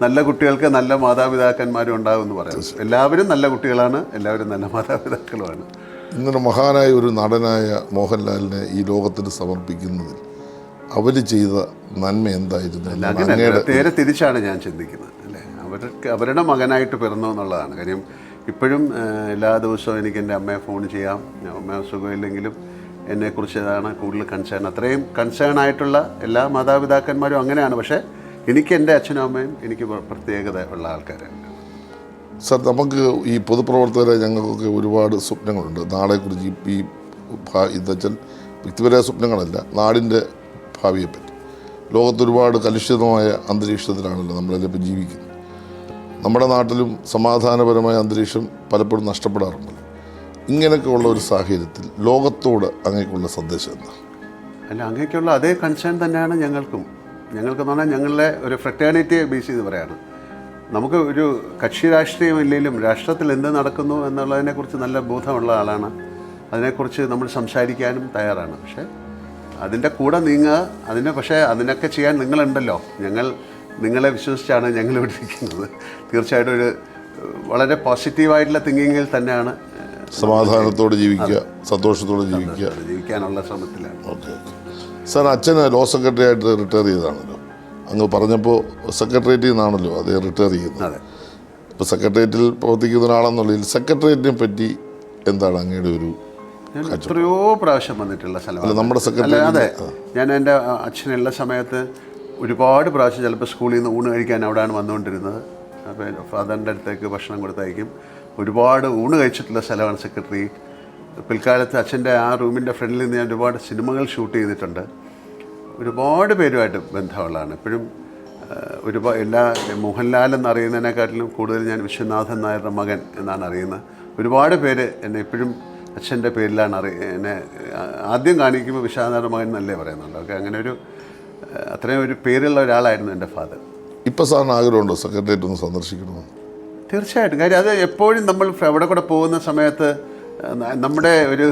നല്ല കുട്ടികൾക്ക് നല്ല മാതാപിതാക്കന്മാരും ഉണ്ടാകുമെന്ന് പറയാം. എല്ലാവരും നല്ല കുട്ടികളാണ്, എല്ലാവരും നല്ല മാതാപിതാക്കളുമാണ്. ഇങ്ങനെ മഹാനായ ഒരു നടനായ മോഹൻലാലിനെ ഈ ലോകത്തിന് സമർപ്പിക്കുന്നതിൽ അവർ ചെയ്ത നന്മ എന്തായിരുന്നു? അങ്ങനെയല്ല, നേരെ തിരിച്ചാണ് ഞാൻ ചിന്തിക്കുന്നത് അല്ലേ. അവരുടെ മകനായിട്ട് പിറന്നു എന്നുള്ളതാണ് കാര്യം. ഇപ്പോഴും എല്ലാ ദിവസവും എനിക്ക് എൻ്റെ അമ്മയെ ഫോൺ ചെയ്യാം. അമ്മ സുഖമില്ലെങ്കിലും എന്നെക്കുറിച്ച് ഇതാണ് കൂടുതൽ കൺസേൺ. അത്രയും കൺസേൺ ആയിട്ടുള്ള എല്ലാ മാതാപിതാക്കന്മാരും അങ്ങനെയാണ്. പക്ഷേ എനിക്ക് എൻ്റെ അച്ഛനും അമ്മയും എനിക്ക് പ്രത്യേകത ഉള്ള ആൾക്കാരാണ്. സർ, നമുക്ക് ഈ പൊതുപ്രവർത്തകരെ ഞങ്ങൾക്കൊക്കെ ഒരുപാട് സ്വപ്നങ്ങളുണ്ട് നാളെക്കുറിച്ച്. ഈ ഇതെച്ചാൽ വ്യക്തിപരമായ സ്വപ്നങ്ങളല്ല, നാടിൻ്റെ ഭാവിയെപ്പറ്റി. ലോകത്തൊരുപാട് കലുഷിതമായ അന്തരീക്ഷത്തിലാണല്ലോ നമ്മളെല്ലാം ഇപ്പോൾ ജീവിക്കുന്നത്. നമ്മുടെ നാട്ടിലും സമാധാനപരമായ അന്തരീക്ഷം പലപ്പോഴും നഷ്ടപ്പെടാറുണ്ട്. ഇങ്ങനെയൊക്കെ ഉള്ള ഒരു സാഹചര്യത്തിൽ ലോകത്തോട് അങ്ങേക്കുള്ള സന്ദേശം എന്താ? അല്ല, അങ്ങേക്കുള്ള അതേ കൺസേൺ തന്നെയാണ് ഞങ്ങൾക്കെന്ന് പറഞ്ഞാൽ ഞങ്ങളുടെ ഒരു ഫ്രറ്റേണിറ്റിയെ ബേസ് ചെയ്ത് പറയാണ്. നമുക്ക് ഒരു കക്ഷി രാഷ്ട്രീയമില്ലെങ്കിലും രാഷ്ട്രത്തിൽ എന്ത് നടക്കുന്നു എന്നുള്ളതിനെക്കുറിച്ച് നല്ല ബോധമുള്ള ആളാണ്. അതിനെക്കുറിച്ച് നമ്മൾ സംസാരിക്കാനും തയ്യാറാണ്. പക്ഷേ അതിൻ്റെ കൂടെ പക്ഷേ അതിനൊക്കെ ചെയ്യാൻ നിങ്ങളുണ്ടല്ലോ. നിങ്ങളെ വിശ്വസിച്ചാണ് ഞങ്ങൾ ഇവിടെ ഇരിക്കുന്നത്. തീർച്ചയായിട്ടും ഒരു വളരെ പോസിറ്റീവായിട്ടുള്ള തിങ്കിങ്ങിൽ തന്നെയാണ്. സമാധാനത്തോടെ ജീവിക്കുക, സന്തോഷത്തോടെ ജീവിക്കാനുള്ള ശ്രമത്തിലാണ്. ഓക്കെ സാർ, അച്ഛന് ലോ സെക്രട്ടറി ആയിട്ട് റിട്ടയർ ചെയ്തതാണല്ലോ. അങ്ങ് പറഞ്ഞപ്പോൾ സെക്രട്ടേറിയറ്റിൽ നിന്നാണല്ലോ അതേ റിട്ടയർ ചെയ്യുന്നത്. ഇപ്പോൾ സെക്രട്ടേറിയറ്റിൽ പ്രവർത്തിക്കുന്ന ഒരാളെന്നുള്ളതിൽ സെക്രട്ടേറിയറ്റിനെ പറ്റി എന്താണ് അങ്ങയുടെ ഒരു? ഞാൻ എത്രയോ പ്രാവശ്യം വന്നിട്ടുള്ള സ്ഥലമാണ് നമ്മുടെ സെക്രട്ടറി. അതെ, ഞാൻ എൻ്റെ അച്ഛനുള്ള സമയത്ത് ഒരുപാട് പ്രാവശ്യം ചിലപ്പോൾ സ്കൂളിൽ നിന്ന് ഊണ് കഴിക്കാൻ അവിടെയാണ് വന്നുകൊണ്ടിരുന്നത്. അപ്പോൾ ഫാദറിൻ്റെ അടുത്തേക്ക് ഭക്ഷണം കൊടുത്തയക്കും. ഒരുപാട് ഊണ് കഴിച്ചിട്ടുള്ള സ്ഥലമാണ് സെക്രട്ടേറിയറ്റ്. പിൽക്കാലത്ത് അച്ഛൻ്റെ ആ റൂമിൻ്റെ ഫ്രണ്ടിൽ നിന്ന് ഞാൻ ഒരുപാട് സിനിമകൾ ഷൂട്ട് ചെയ്തിട്ടുണ്ട്. ഒരുപാട് പേരുമായിട്ട് ബന്ധമുള്ളതാണ്. എപ്പോഴും എല്ലാ മോഹൻലാൽ എന്നറിയുന്നതിനെക്കാട്ടിലും കൂടുതൽ ഞാൻ വിശ്വനാഥൻ നായരുടെ മകൻ എന്നാണ് അറിയുന്നത്. ഒരുപാട് പേര് എന്നെ എപ്പോഴും അച്ഛൻ്റെ പേരിലാണ് എന്നെ ആദ്യം കാണിക്കുമ്പോൾ വിശ്വനാഥൻ്റെ മകൻ എന്നല്ലേ പറയുന്നുണ്ട്. ഓക്കെ, അങ്ങനെ അത്രയും ഒരു പേരുള്ള ഒരാളായിരുന്നു എൻ്റെ ഫാദർ. ഇപ്പോൾ സാറിന് ആഗ്രഹമുണ്ടോ സെക്രട്ടേറിയറ്റ് ഒന്ന് സന്ദർശിക്കണമെന്ന്? തീർച്ചയായിട്ടും. കാര്യം അത് എപ്പോഴും നമ്മൾ അവിടെ കൂടെ പോകുന്ന സമയത്ത് നമ്മുടെ ഒരു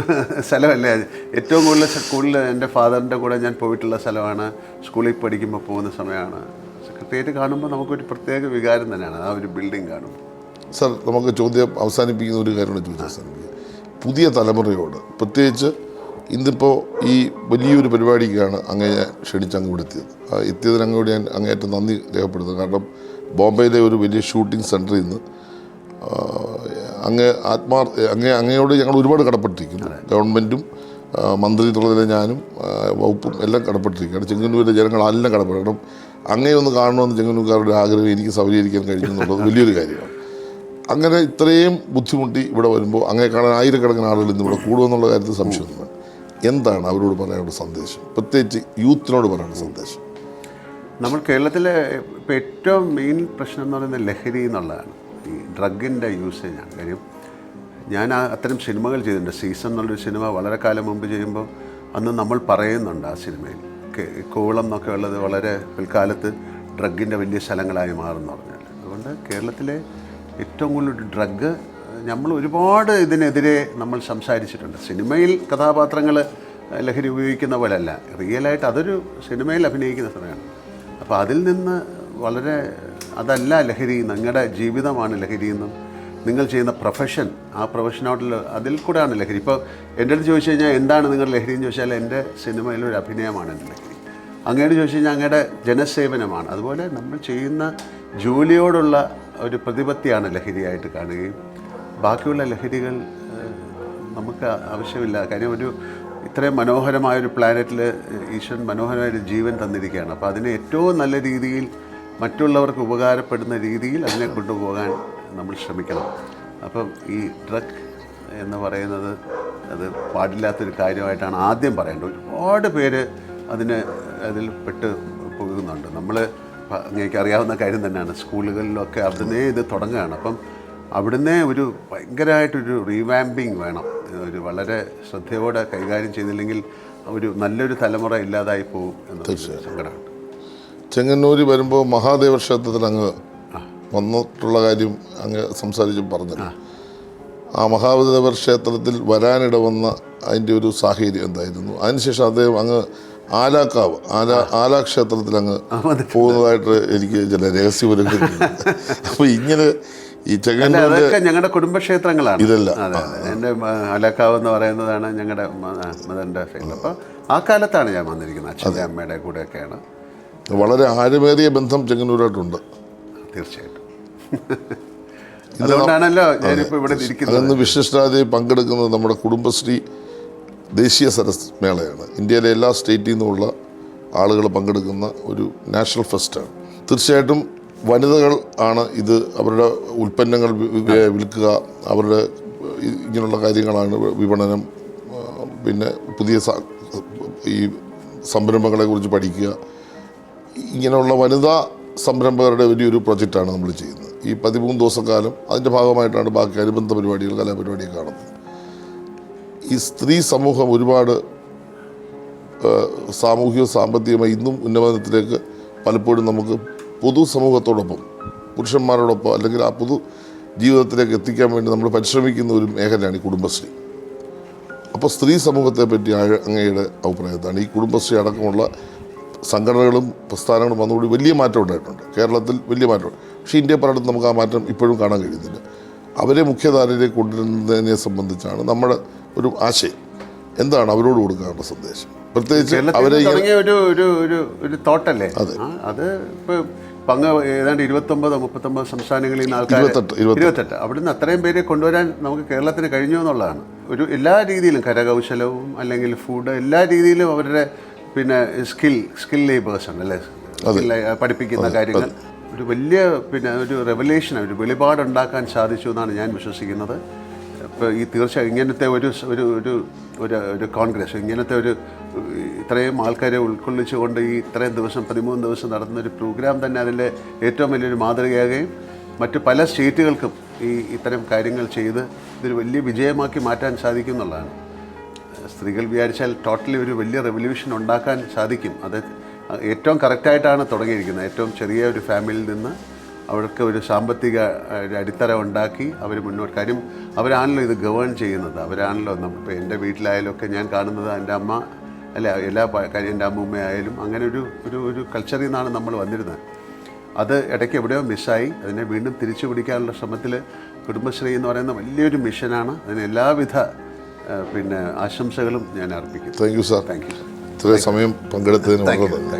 സ്ഥലമല്ലേ. ഏറ്റവും കൂടുതൽ എൻ്റെ ഫാദറിൻ്റെ കൂടെ ഞാൻ പോയിട്ടുള്ള സ്ഥലമാണ്. സ്കൂളിൽ പഠിക്കുമ്പോൾ പോകുന്ന സമയമാണ്. സെക്രട്ടേറിയറ്റ് കാണുമ്പോൾ നമുക്കൊരു പ്രത്യേക വികാരം തന്നെയാണ് ആ ഒരു ബിൽഡിംഗ് കാണുമ്പോൾ. സാർ, നമുക്ക് ചോദ്യം അവസാനിപ്പിക്കുന്ന ഒരു കാര്യമാണ് ചോദിച്ചത്. പുതിയ തലമുറയോട് പ്രത്യേകിച്ച് ഇന്നിപ്പോൾ ഈ വലിയൊരു പരിപാടിക്കാണ് അങ്ങേ ക്ഷണിച്ചങ്ങ് ഇവിടെ എത്തിയതിന് അങ്ങോട്ട് ഞാൻ അങ്ങേയറ്റം നന്ദി രേഖപ്പെടുത്തുന്നു. കാരണം ബോംബെയിലെ ഒരു വലിയ ഷൂട്ടിംഗ് സെൻറ്ററിൽ നിന്ന് അങ്ങയോട് ഞങ്ങൾ ഒരുപാട് കടപ്പെട്ടിരിക്കുന്നു. ഗവൺമെൻറ്റും മന്ത്രി തുറതിലെ ഞാനും വകുപ്പും എല്ലാം കടപ്പെട്ടിരിക്കുകയാണ്. ചെങ്ങന്നൂരിലെ ജനങ്ങളെല്ലാം കടപ്പെടണം. അങ്ങേ ഒന്ന് കാണണമെന്ന് ചെങ്ങന്നൂർക്കാരുടെ ആഗ്രഹം എനിക്ക് സൗകര്യീകരിക്കാൻ കഴിഞ്ഞു എന്നുള്ളത് വലിയൊരു കാര്യമാണ്. അങ്ങനെ ഇത്രയും ബുദ്ധിമുട്ടി ഇവിടെ വരുമ്പോൾ അങ്ങേ കാണാൻ ആയിരക്കണക്കിന് ആളുകൾ ഇന്ന് ഇവിടെ കൂടുമെന്നുള്ള കാര്യത്തിൽ സംശയമൊന്നും വേണ്ട. എന്താണ് അവരോട് പറയാനുള്ള സന്ദേശം, പ്രത്യേകിച്ച് യൂത്തിനോട് പറയാനുള്ള സന്ദേശം? നമ്മൾ കേരളത്തിലെ ഇപ്പോൾ ഏറ്റവും മെയിൻ പ്രശ്നം എന്ന് പറയുന്നത് ലഹരി എന്നുള്ളതാണ്. ഈ ഡ്രഗിൻ്റെ യൂസേജാണ്. കാര്യം ഞാൻ അത്തരം സിനിമകൾ ചെയ്തിട്ടുണ്ട്. സീസൺ എന്നുള്ളൊരു സിനിമ വളരെ കാലം മുമ്പ് ചെയ്യുമ്പോൾ അന്ന് നമ്മൾ പറയുന്നുണ്ട് ആ സിനിമയിൽ കോവളം എന്നൊക്കെ ഉള്ളത് വളരെ പിൽക്കാലത്ത് ഡ്രഗിൻ്റെ വലിയ സ്ഥലങ്ങളായി മാറുമെന്ന് പറഞ്ഞാൽ. അതുകൊണ്ട് കേരളത്തിലെ ഏറ്റവും കൂടുതൽ ഡ്രഗ് നമ്മൾ ഒരുപാട് ഇതിനെതിരെ നമ്മൾ സംസാരിച്ചിട്ടുണ്ട്. സിനിമയിൽ കഥാപാത്രങ്ങൾ ലഹരി ഉപയോഗിക്കുന്ന പോലെയല്ല, റിയലായിട്ട് അതൊരു സിനിമയിൽ അഭിനയിക്കുന്ന സമയമാണ്. അപ്പോൾ അതിൽ നിന്ന് വളരെ അതല്ല ലഹരി, നിങ്ങളുടെ ജീവിതമാണ് ലഹരി എന്നും നിങ്ങൾ ചെയ്യുന്ന പ്രൊഫഷൻ, ആ പ്രൊഫഷനോടുള്ള അതിൽ കൂടെയാണ് ലഹരി. ഇപ്പോൾ എൻ്റെ അടുത്ത് ചോദിച്ചു കഴിഞ്ഞാൽ എന്താണ് നിങ്ങളുടെ ലഹരി എന്ന് ചോദിച്ചാൽ എൻ്റെ സിനിമയിലൊരു അഭിനയമാണ് എൻ്റെ ലഹരി. അങ്ങോട്ട് ചോദിച്ചു കഴിഞ്ഞാൽ അങ്ങയുടെ ജനസേവനമാണ്. അതുപോലെ നമ്മൾ ചെയ്യുന്ന ജോലിയോടുള്ള ഒരു പ്രതിപത്തിയാണ് ലഹരിയായിട്ട് കാണുകയും ബാക്കിയുള്ള ലഹരികൾ നമുക്ക് ആവശ്യമില്ല. കാര്യം ഇത്രയും മനോഹരമായൊരു പ്ലാനറ്റിൽ ഈശ്വരൻ മനോഹരമായൊരു ജീവൻ തന്നിരിക്കുകയാണ്. അപ്പോൾ അതിനെ ഏറ്റവും നല്ല രീതിയിൽ മറ്റുള്ളവർക്ക് ഉപകാരപ്പെടുന്ന രീതിയിൽ അതിനെ കൊണ്ടുപോകാൻ നമ്മൾ ശ്രമിക്കണം. അപ്പം ഈ ഡ്രഗ് എന്ന് പറയുന്നത് അത് പാടില്ലാത്തൊരു കാര്യമായിട്ടാണ് ആദ്യം പറയേണ്ടത്. ഒരുപാട് പേര് അതിൽ പെട്ട് പോകുന്നുണ്ട്. നിങ്ങൾക്ക് അറിയാവുന്ന കാര്യം തന്നെയാണ്, സ്കൂളുകളിലൊക്കെ അവിടുന്നേ ഇത് തുടങ്ങുകയാണ്. അപ്പം അവിടുന്ന് ഒരു ഭയങ്കരമായിട്ടൊരു റീവാമ്പിങ് വേണം. ഒരു വളരെ ശ്രദ്ധയോടെ കൈകാര്യം ചെയ്തില്ലെങ്കിൽ നല്ലൊരു തലമുറ ഇല്ലാതായി പോകും എന്നൊരു സങ്കടമുണ്ട്. ചെങ്ങന്നൂർ വരുമ്പോൾ മഹാദേവ ക്ഷേത്രത്തിൽ അങ്ങ് വന്നിട്ടുള്ള കാര്യം അങ്ങ് സംസാരിച്ച് പറഞ്ഞു. ആ മഹാദേവ ക്ഷേത്രത്തിൽ വരാനിട വന്ന അതിൻ്റെ ഒരു സാഹചര്യം എന്തായിരുന്നു? അതിനുശേഷം അദ്ദേഹം അങ്ങ് ആലാക്കാവ് ആലാ ക്ഷേത്രത്തിൽ അങ്ങ് പോകുന്നതായിട്ട് എനിക്ക് ചില രഹസ്യപരങ്ങൾ. അപ്പോൾ ഇങ്ങനെ ഈ അതൊക്കെ ഞങ്ങളുടെ കുടുംബക്ഷേത്രങ്ങളാണ്. ഇതല്ല, എൻ്റെ ആലാക്കാവ് എന്ന് പറയുന്നതാണ് ഞങ്ങളുടെ മദറിൻ്റെ ഫീൽഡ്. അപ്പോൾ ആ കാലത്താണ് ഞാൻ വന്നിരിക്കുന്നത്. അച്ഛൻ്റെ അമ്മയുടെ കൂടെയൊക്കെയാണ്. വളരെ ആഴമേറിയ ബന്ധം ചെങ്ങന്നൂരായിട്ടുണ്ട്. തീർച്ചയായിട്ടും. അതുകൊണ്ടാണല്ലോ ഞാനിപ്പോൾ ഇവിടെ ഇരിക്കുന്നത്. അന്ന് വിശിഷ്ടാതിഥി പങ്കെടുക്കുന്നത് നമ്മുടെ കുടുംബശ്രീ ദേശീയ സരസ് മേളയാണ്. ഇന്ത്യയിലെ എല്ലാ സ്റ്റേറ്റിൽ നിന്നുമുള്ള ആളുകൾ പങ്കെടുക്കുന്ന ഒരു നാഷണൽ ഫെസ്റ്റാണ്. തീർച്ചയായിട്ടും വനിതകൾ ആണ് ഇത് അവരുടെ ഉൽപ്പന്നങ്ങൾ വിൽക്കുക, അവരുടെ ഇങ്ങനെയുള്ള കാര്യങ്ങളാണ് വിപണനം, പിന്നെ പുതിയ ഈ സംരംഭങ്ങളെക്കുറിച്ച് പഠിക്കുക. ഇങ്ങനെയുള്ള വനിതാ സംരംഭകരുടെ വലിയൊരു പ്രൊജക്റ്റാണ് നമ്മൾ ചെയ്യുന്നത്. ഈ 13 ദിവസക്കാലം അതിൻ്റെ ഭാഗമായിട്ടാണ് ബാക്കി അനുബന്ധ പരിപാടികൾ, കലാപരിപാടികൾ കാണുന്നത്. ഈ സ്ത്രീ സമൂഹം ഒരുപാട് സാമൂഹിക സാമ്പത്തികമായി ഇന്നും ഉന്നമനത്തിലേക്ക് പലപ്പോഴും നമുക്ക് പൊതുസമൂഹത്തോടൊപ്പം പുരുഷന്മാരോടൊപ്പം അല്ലെങ്കിൽ ആ പൊതു ജീവിതത്തിലേക്ക് എത്തിക്കാൻ വേണ്ടി നമ്മൾ പരിശ്രമിക്കുന്ന ഒരു മേഖലയാണ് ഈ കുടുംബശ്രീ. അപ്പോൾ സ്ത്രീ സമൂഹത്തെ പറ്റി അങ്ങയുടെ അഭിപ്രായത്താണ് ഈ കുടുംബശ്രീ അടക്കമുള്ള സംഘടനകളും പ്രസ്ഥാനങ്ങളും വന്നുകൂടി വലിയ മാറ്റം ഉണ്ടായിട്ടുണ്ട്. കേരളത്തിൽ വലിയ മാറ്റം. പക്ഷേ ഇന്ത്യ പലയിടത്തും നമുക്ക് ആ മാറ്റം ഇപ്പോഴും കാണാൻ കഴിയുന്നില്ല. അവരെ മുഖ്യധാരയിലേക്ക് കൊണ്ടുവരുന്നതിനെ സംബന്ധിച്ചാണ് നമ്മുടെ ഒരു ആശയം. എന്താണ് അവരോട് കൊടുക്കാനുള്ള സന്ദേശം? പ്രത്യേകിച്ച് അവരെ ഒരു തോട്ടല്ലേ അത്. ഇപ്പോൾ ഏതാണ്ട് 29-39 സംസ്ഥാനങ്ങളിൽ നിന്ന് ആൾക്കാർ 28 അവിടുന്ന് അത്രയും പേരെ കൊണ്ടുവരാൻ നമുക്ക് കേരളത്തിന് കഴിഞ്ഞു എന്നുള്ളതാണ്. എല്ലാ രീതിയിലും കരകൗശലവും അല്ലെങ്കിൽ ഫുഡ് എല്ലാ രീതിയിലും അവരുടെ സ്കിൽ ലേബേഴ്സ് ഉണ്ട് അല്ലേ, പഠിപ്പിക്കുന്ന കാര്യങ്ങൾ ഒരു വലിയ ഒരു റെവലേഷൻ, ഒരു വെളിപാടുണ്ടാക്കാൻ സാധിച്ചു എന്നാണ് ഞാൻ വിശ്വസിക്കുന്നത്. ഇപ്പോൾ ഈ തീർച്ചയായും ഇങ്ങനത്തെ ഒരു കോൺഗ്രസ്, ഇങ്ങനത്തെ ഇത്രയും ആൾക്കാരെ ഉൾക്കൊള്ളിച്ചുകൊണ്ട് ഈ ഇത്രയും ദിവസം 13 ദിവസം നടത്തുന്നൊരു പ്രോഗ്രാം തന്നെ അതിൻ്റെ ഏറ്റവും വലിയൊരു മാതൃകയാകുകയും മറ്റു പല സ്റ്റേറ്റുകൾക്കും ഇത്തരം കാര്യങ്ങൾ ചെയ്ത് ഇതൊരു വലിയ വിജയമാക്കി മാറ്റാൻ സാധിക്കും എന്നുള്ളതാണ്. സ്ത്രീകൾ വിചാരിച്ചാൽ ടോട്ടലി ഒരു വലിയ റെവല്യൂഷൻ ഉണ്ടാക്കാൻ സാധിക്കും. അത് ഏറ്റവും കറക്റ്റായിട്ടാണ് തുടങ്ങിയിരിക്കുന്നത്. ഏറ്റവും ചെറിയ ഒരു ഫാമിലിയിൽ നിന്ന് അവർക്ക് ഒരു സാമ്പത്തിക അടിത്തറ ഉണ്ടാക്കി അവർ മുന്നോട്ട്. കാര്യം അവരാണല്ലോ ഇത് ഗവേൺ ചെയ്യുന്നത്, അവരാണല്ലോ. ഇപ്പോൾ എൻ്റെ വീട്ടിലായാലൊക്കെ ഞാൻ കാണുന്നത് എൻ്റെ അമ്മ അല്ല, എല്ലാ കാര്യം എൻ്റെ അമ്മൂമ്മയായാലും അങ്ങനെ ഒരു കൾച്ചറിൽ നിന്നാണ് നമ്മൾ വന്നിരുന്നത്. അത് ഇടയ്ക്ക് എവിടെയോ മിസ്സായി. അതിനെ വീണ്ടും തിരിച്ചു പിടിക്കാനുള്ള ശ്രമത്തിൽ കുടുംബശ്രീ എന്ന് പറയുന്ന വലിയൊരു മിഷനാണ്. അതിന് എല്ലാവിധ ആശംസകളും ഞാൻ അർപ്പിക്കുന്നു. Thank you sir. Thank you sir. ഇത്രയും സമയം പങ്കെടുത്തതിന് വളരെ